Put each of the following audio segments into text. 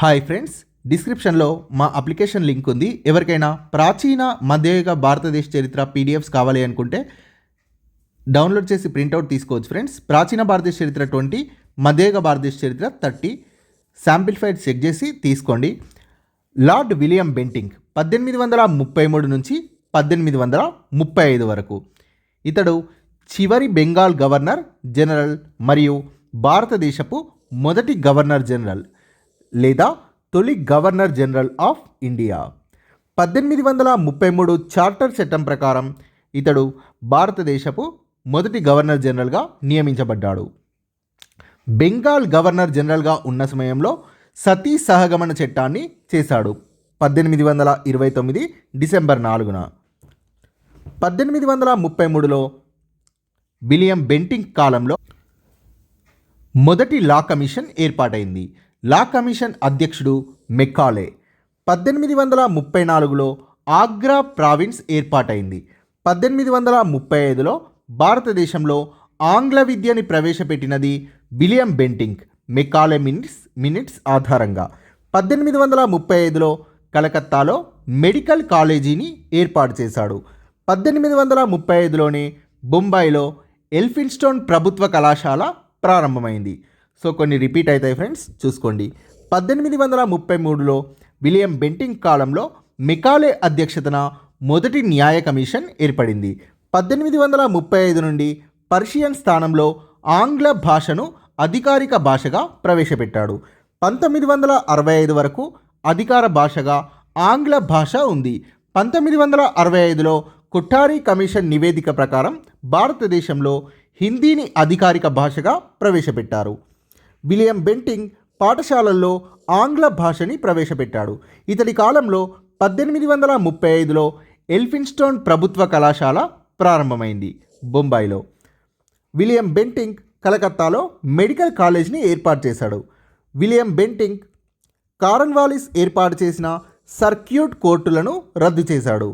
Hi friends, డిస్క్రిప్షన్లో మా application link ఉంది. ఎవరికైనా ప్రాచీన మధ్యయుగ భారతదేశ చరిత్ర పీడిఎఫ్స్ కావాలి అనుకుంటే డౌన్లోడ్ చేసి ప్రింట్అవుట్ తీసుకోవచ్చు ఫ్రెండ్స్. ప్రాచీన భారతదేశ చరిత్ర 20, మధ్యయుగ భారతదేశ చరిత్ర 30 శాంపిల్ఫైడ్ చెక్ చేసి తీసుకోండి. లార్డ్ విలియం బెంటింగ్ 1833 నుంచి 1835 వరకు. ఇతడు చివరి బెంగాల్ గవర్నర్ జనరల్ మరియు భారతదేశపు మొదటి గవర్నర్ జనరల్ లేదా తొలి governor general of India. 1833 charter చట్టం ప్రకారం ఇతడు భారతదేశపు మొదటి గవర్నర్ జనరల్గా నియమించబడ్డాడు. బెంగాల్ గవర్నర్ జనరల్గా ఉన్న సమయంలో సతీ సహగమన చట్టాన్ని చేశాడు 1829 డిసెంబర్ 4న. 1833లో విలియం బెంటింగ్ కాలంలో మొదటి లా కమిషన్ ఏర్పాటైంది. లా కమిషన్ అధ్యక్షుడు మెకాలే. 1834లో ఆగ్రా ప్రావిన్స్ ఏర్పాటైంది. 1835లో భారతదేశంలో ఆంగ్ల విద్యని ప్రవేశపెట్టినది విలియం బెంటింగ్ మెకాలే మినిట్స్ ఆధారంగా. 1835లో కలకత్తాలో మెడికల్ కాలేజీని ఏర్పాటు చేశాడు. 1835లోనే బొంబాయిలో ఎల్ఫిన్స్టోన్ ప్రభుత్వ కళాశాల ప్రారంభమైంది. సో కొన్ని రిపీట్ అవుతాయి ఫ్రెండ్స్, చూసుకోండి. 1833లో విలియం బెంటింగ్ కాలంలో మెకాలే అధ్యక్షతన మొదటి న్యాయ కమిషన్ ఏర్పడింది. 1835 నుండి పర్షియన్ స్థానంలో ఆంగ్ల భాషను అధికారిక భాషగా ప్రవేశపెట్టాడు. 1965 వరకు అధికార భాషగా ఆంగ్ల భాష ఉంది. 1965లో కొఠారి కమిషన్ నివేదిక ప్రకారం భారతదేశంలో హిందీని అధికారిక భాషగా ప్రవేశపెట్టారు. విలియం బెంటింగ్ పాఠశాలల్లో ఆంగ్ల భాషని ప్రవేశపెట్టాడు. ఇతడి కాలంలో 1835లో ఎల్ఫిన్స్టోన్ ప్రభుత్వ కళాశాల ప్రారంభమైంది బొంబాయిలో. విలియం బెంటింగ్ కలకత్తాలో మెడికల్ కాలేజ్ని ఏర్పాటు చేశాడు. విలియం బెంటింగ్ కార్న్వాలిస్ ఏర్పాటు చేసిన సర్క్యూట్ కోర్టులను రద్దు చేశాడు.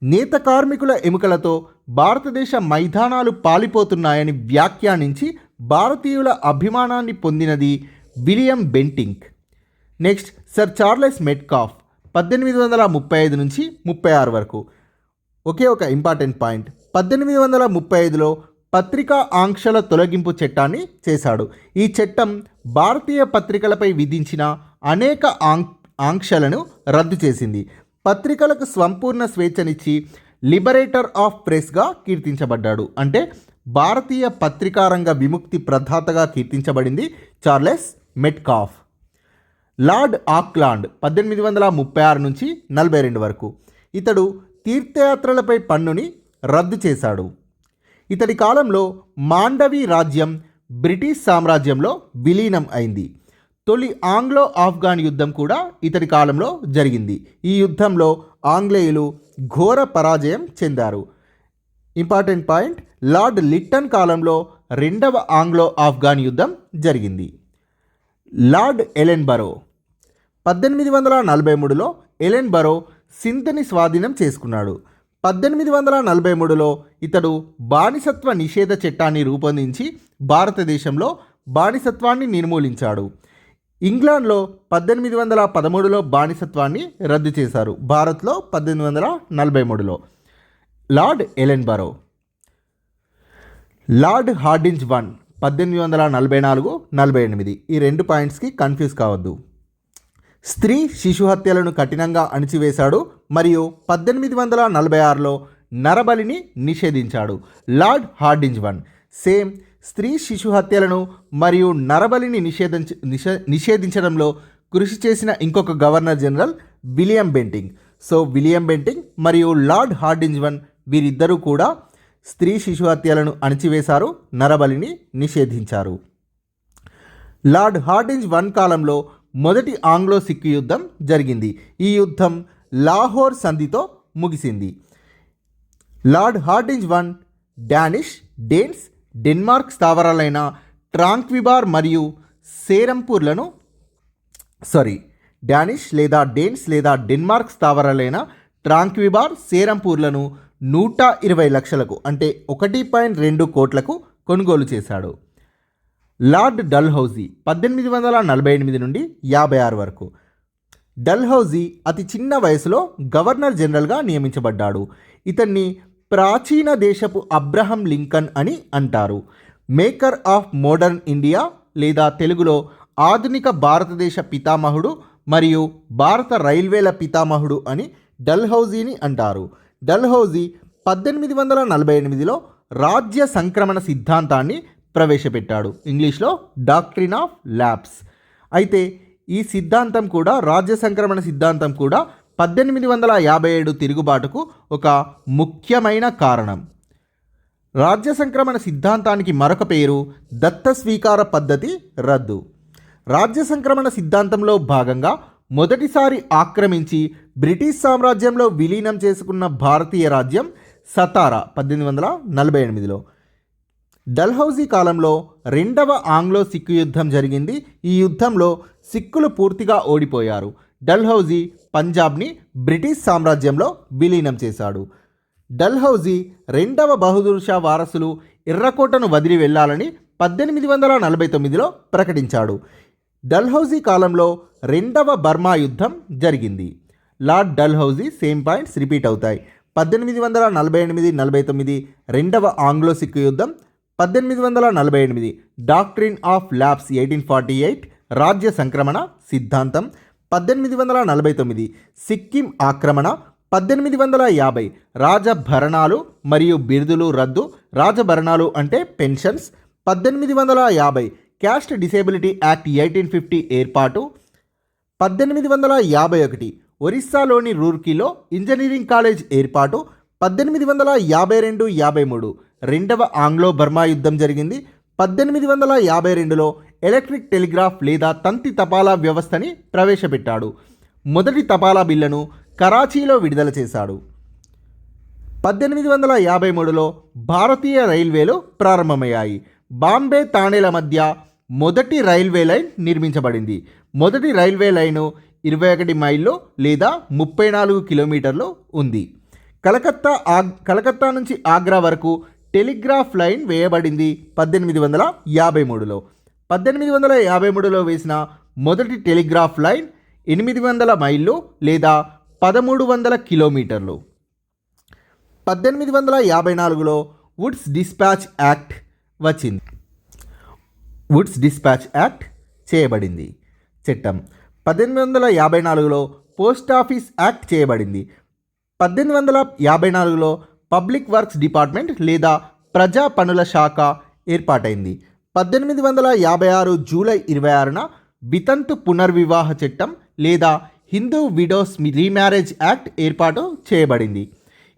నేత కార్మికుల ఎముకలతో భారతదేశ మైదానాలు పాలిపోతున్నాయని వ్యాఖ్యానించి భారతీయుల అభిమానాన్ని పొందినది William Bentinck. Next sir Charles Metcalfe 1835 నుంచి 36 వరకు. ఒకే ఒక ఇంపార్టెంట్ పాయింట్, 1835లో పత్రికా ఆంక్షల తొలగింపు చట్టాన్ని చేశాడు. ఈ చట్టం భారతీయ పత్రికలపై విధించిన అనేక ఆంక్షలను రద్దు చేసింది. పత్రికలకు సంపూర్ణ స్వేచ్ఛనిచ్చి లిబరేటర్ ఆఫ్ ప్రెస్గా కీర్తించబడ్డాడు. అంటే భారతీయ పత్రికారంగ విముక్తి ప్రదాతగా కీర్తించబడింది చార్లెస్ మెట్కాఫ్. లార్డ్ ఆక్లాండ్ 1836 నుంచి 42 వరకు. ఇతడు తీర్థయాత్రలపై పన్నుని రద్దు చేశాడు. ఇతడి కాలంలో మాండవి రాజ్యం బ్రిటిష్ సామ్రాజ్యంలో విలీనం అయింది. తొలి ఆంగ్లో ఆఫ్ఘన్ యుద్ధం కూడా ఇతడి కాలంలో జరిగింది. ఈ యుద్ధంలో ఆంగ్లేయులు ఘోర పరాజయం చెందారు. ఇంపార్టెంట్ పాయింట్, లార్డ్ లిట్టన్ కాలంలో రెండవ ఆంగ్లో ఆఫ్ఘన్ యుద్ధం జరిగింది. లార్డ్ ఎలెన్బరో 1843లో ఎలెన్బరో సింధ్ని స్వాధీనం చేసుకున్నాడు. 1843లో ఇతడు బానిసత్వ నిషేధ చట్టాన్ని రూపొందించి భారతదేశంలో బానిసత్వాన్ని నిర్మూలించాడు. ఇంగ్లాండ్లో 1813లో బానిసత్వాన్ని రద్దు చేశారు. భారత్లో 1843లో. Lord Ellenborough. Lord Hardinge 1 1844-48. ఈ రెండు పాయింట్స్కి కన్ఫ్యూజ్ కావద్దు. స్త్రీ శిశు హత్యలను కఠినంగా అణిచివేశాడు మరియు 1846లో నరబలిని నిషేధించాడు. లార్డ్ హార్డింజ్ 1 సేమ్ స్త్రీ శిశు హత్యలను మరియు నరబలిని నిషేధించడంలో కృషి చేసిన ఇంకొక governor general William Bentinck. So William Bentinck మరియు లార్డ్ హార్డింజ్ 1 వీరిద్దరూ కూడా స్త్రీ శిశు హత్యలను అణిచివేశారు, నరబలిని నిషేధించారు. లార్డ్ హార్డింజ్ 1 కాలంలో మొదటి ఆంగ్లో సిక్కు యుద్ధం జరిగింది. ఈ యుద్ధం లాహోర్ సంధితో ముగిసింది. Lord Hardinge 1 Danish, Danes, Denmark స్థావరాలైన ట్రాంక్విబార్ మరియు సేరంపూర్లను డానిష్ లేదా డేన్స్ లేదా డెన్మార్క్ స్థావరాలైన ట్రాంక్విబార్, సేరంపూర్లను 120 లక్షలకు అంటే 1.2 కోట్లకు కొనుగోలు చేశాడు. లార్డ్ డల్హౌజీ 1848 నుండి 56 వరకు. డల్హౌజీ అతి చిన్న వయసులో గవర్నర్ జనరల్గా నియమించబడ్డాడు. ఇతన్ని ప్రాచీన దేశపు అబ్రహం లింకన్ అని అంటారు. మేకర్ ఆఫ్ మోడర్న్ ఇండియా లేదా తెలుగులో ఆధునిక భారతదేశ పితామహుడు మరియు భారత రైల్వేల పితామహుడు అని డల్హౌజీని అంటారు. డల్హౌజీ 1848లో రాజ్య సంక్రమణ సిద్ధాంతాన్ని ప్రవేశపెట్టాడు. ఇంగ్లీష్లో డాక్ట్రిన్ ఆఫ్ ల్యాప్స్. అయితే ఈ సిద్ధాంతం కూడా, రాజ్య సంక్రమణ సిద్ధాంతం కూడా 1857 తిరుగుబాటుకు ఒక ముఖ్యమైన కారణం. రాజ్య సంక్రమణ సిద్ధాంతానికి మరొక పేరు దత్త స్వీకార పద్ధతి రద్దు. రాజ్య సంక్రమణ సిద్ధాంతంలో భాగంగా మొదటిసారి ఆక్రమించి బ్రిటిష్ సామ్రాజ్యంలో విలీనం చేసుకున్న భారతీయ రాజ్యం సతారా 1848లో. డల్హౌజీ కాలంలో రెండవ ఆంగ్లో సిక్కు యుద్ధం జరిగింది. ఈ యుద్ధంలో సిక్కులు పూర్తిగా ఓడిపోయారు. డల్హౌజీ పంజాబ్ని బ్రిటిష్ సామ్రాజ్యంలో విలీనం చేశాడు. డల్హౌజీ రెండవ బహదూర్ షా వారసులు ఎర్రకోటను వదిలి వెళ్లాలని 1849లో ప్రకటించాడు. డల్హౌజీ కాలంలో రెండవ బర్మా యుద్ధం జరిగింది. Lord Dalhousie same points repeat అవుతాయి. 1848-49 రెండవ ఆంగ్లో సిక్కు యుద్ధం, 1848 డాక్ట్రిన్ ఆఫ్ ల్యాప్స్ 1848 రాజ్య సంక్రమణ సిద్ధాంతం, 1849 సిక్కిం ఆక్రమణ, 1850 రాజభరణాలు మరియు బిరుదులు రద్దు. రాజభరణాలు అంటే పెన్షన్స్. 1850 క్యాస్ట్ డిసేబిలిటీ యాక్ట్ 1850 ఏర్పాటు. 1851 ఒరిస్సాలోని రూర్కీలో ఇంజనీరింగ్ కాలేజ్ ఏర్పాటు. 1852-53 రెండవ ఆంగ్లో బర్మా యుద్ధం జరిగింది. 1852లో ఎలక్ట్రిక్ టెలిగ్రాఫ్ లేదా తంతి తపాలా వ్యవస్థని ప్రవేశపెట్టాడు. మొదటి తపాలా బిల్లును కరాచీలో విడుదల చేశాడు. 1853లో భారతీయ రైల్వేలు ప్రారంభమయ్యాయి. బాంబే తాణేల మధ్య మొదటి రైల్వే లైన్ నిర్మించబడింది. మొదటి రైల్వే లైను 21 మైళ్ళు లేదా 34 కిలోమీటర్లు ఉంది. కలకత్తా నుంచి ఆగ్రా వరకు టెలిగ్రాఫ్ లైన్ వేయబడింది 1853లో. 1853లో వేసిన మొదటి టెలిగ్రాఫ్ లైన్ 800 మైళ్ళు లేదా 1300 కిలోమీటర్లు. 1854లో వుడ్స్ డిస్పాచ్ యాక్ట్ వచ్చింది. వుడ్స్ డిస్పాచ్ యాక్ట్ చేయబడింది చట్టం. 1854లో పోస్ట్ ఆఫీస్ యాక్ట్ చేయబడింది. 1854లో పబ్లిక్ వర్క్స్ డిపార్ట్మెంట్ లేదా ప్రజా పనుల శాఖ ఏర్పాటైంది. 1856 జూలై 26న వితంతు పునర్వివాహ చట్టం లేదా హిందూ విడోస్ రీమ్యారేజ్ యాక్ట్ ఏర్పాటు చేయబడింది.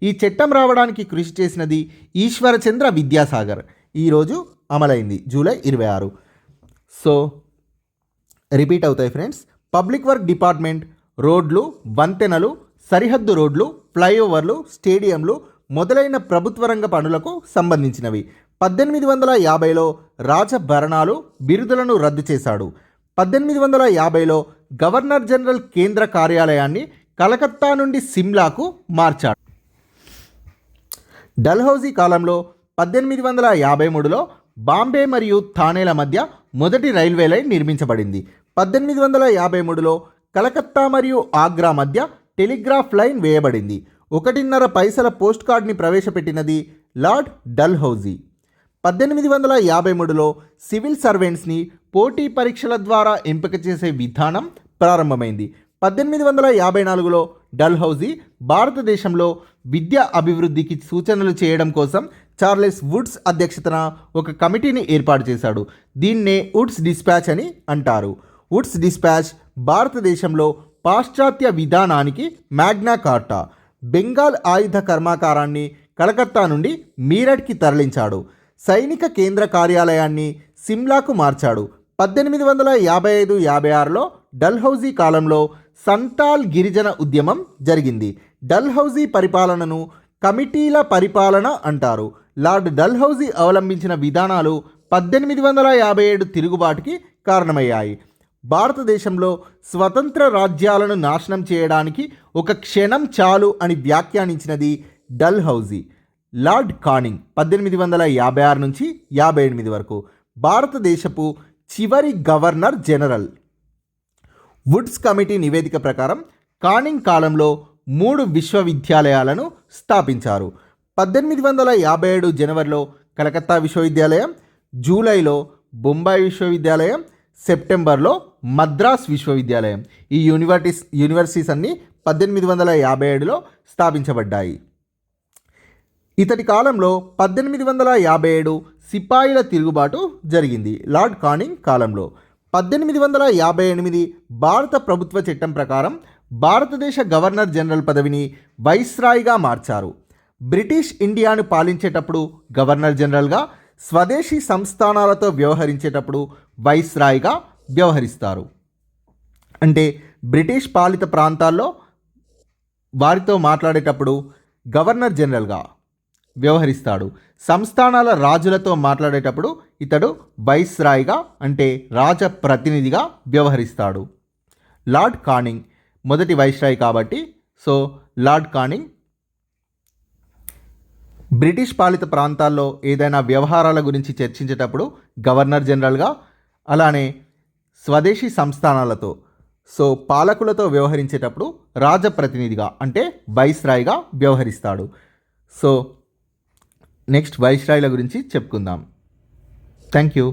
ఈ చట్టం రావడానికి కృషి చేసినది ఈశ్వరచంద్ర విద్యాసాగర్. ఈరోజు అమలైంది జూలై 26. సో రిపీట్ అవుతాయి ఫ్రెండ్స్. పబ్లిక్ వర్క్ డిపార్ట్మెంట్ రోడ్లు, వంతెనలు, సరిహద్దు రోడ్లు, ఫ్లైఓవర్లు, స్టేడియంలు మొదలైన ప్రభుత్వ రంగ పనులకు సంబంధించినవి. 1850లో రాజభరణాలు, బిరుదులను రద్దు చేశాడు. 1850లో గవర్నర్ జనరల్ కేంద్ర కార్యాలయాన్ని కలకత్తా నుండి సిమ్లాకు మార్చాడు. డల్హౌజీ కాలంలో 1853లో బాంబే మరియు థానేల మధ్య మొదటి రైల్వే లైన్ నిర్మించబడింది. 1853లో కలకత్తా మరియు ఆగ్రా మధ్య టెలిగ్రాఫ్ లైన్ వేయబడింది. 1.5 పైసల పోస్ట్ కార్డ్ని ప్రవేశపెట్టినది లార్డ్ డల్హౌజీ. 1853లో సివిల్ సర్వెంట్స్ని పోటీ పరీక్షల ద్వారా ఎంపిక చేసే విధానం ప్రారంభమైంది. 1854లో డల్హౌజీ భారతదేశంలో విద్యా అభివృద్ధికి సూచనలు చేయడం కోసం చార్లెస్ వుడ్స్ అధ్యక్షతన ఒక కమిటీని ఏర్పాటు చేశాడు. దీన్నే వుడ్స్ డిస్పాచ్ అని అంటారు. వుడ్స్ డిస్పాచ్ భారతదేశంలో పాశ్చాత్య విధానానికి మ్యాగ్నా కార్టా. బెంగాల్ ఆయుధ కర్మాగారాన్ని కలకత్తా నుండి మీరట్కి తరలించాడు. సైనిక కేంద్ర కార్యాలయాన్ని సిమ్లాకు మార్చాడు. 1855-56లో డల్హౌజీ కాలంలో సంతాల్ గిరిజన ఉద్యమం జరిగింది. డల్హౌజీ పరిపాలనను కమిటీల పరిపాలన అంటారు. లార్డ్ డల్హౌజీ అవలంబించిన విధానాలు 1857 తిరుగుబాటుకి కారణమయ్యాయి. భారతదేశంలో స్వతంత్ర రాజ్యాలను నాశనం చేయడానికి ఒక క్షణం చాలు అని వ్యాఖ్యానించినది డల్హౌజీ. లార్డ్ కానింగ్ 1856 నుంచి 58 వరకు. భారతదేశపు చివరి గవర్నర్ జనరల్. వుడ్స్ కమిటీ నివేదిక ప్రకారం కానింగ్ కాలంలో 3 విశ్వవిద్యాలయాలను స్థాపించారు. 1857 జనవరిలో కలకత్తా విశ్వవిద్యాలయం, జూలైలో బొంబాయి విశ్వవిద్యాలయం, సెప్టెంబర్లో మద్రాస్ విశ్వవిద్యాలయం. ఈ యూనివర్సిటీస్ అన్నీ 1857లో స్థాపించబడ్డాయి. ఇతడి కాలంలో 1857 సిపాయిల తిరుగుబాటు జరిగింది. లార్డ్ కానింగ్ కాలంలో 1858 భారత ప్రభుత్వ చట్టం ప్రకారం భారతదేశ గవర్నర్ జనరల్ పదవిని వైస్రాయ్గా మార్చారు. బ్రిటిష్ ఇండియాను పాలించేటప్పుడు గవర్నర్ జనరల్గా, స్వదేశీ సంస్థానాలతో వ్యవహరించేటప్పుడు వైస్రాయ్గా వ్యవహరిస్తారు. అంటే బ్రిటిష్ పాలిత ప్రాంతాల్లో వారితో మాట్లాడేటప్పుడు గవర్నర్ జనరల్గా వ్యవహరిస్తాడు. సంస్థానాల రాజులతో మాట్లాడేటప్పుడు ఇతడు వైస్రాయ్గా అంటే రాజప్రతినిధిగా వ్యవహరిస్తాడు. లార్డ్ కానింగ్ మొదటి వైస్రాయ్ కాబట్టి లార్డ్ కానింగ్ బ్రిటిష్ పాలిత ప్రాంతాల్లో ఏదైనా వ్యవహారాల గురించి చర్చించేటప్పుడు గవర్నర్ జనరల్గా, అలానే స్వదేశీ సంస్థానాలతో పాలకులతో వ్యవహరించేటప్పుడు రాజప్రతినిధిగా అంటే వైస్రాయ్గా వ్యవహరిస్తాడు. నెక్స్ట్ వైస్రాయ్ల గురించి చెప్పుకుందాం. Thank you.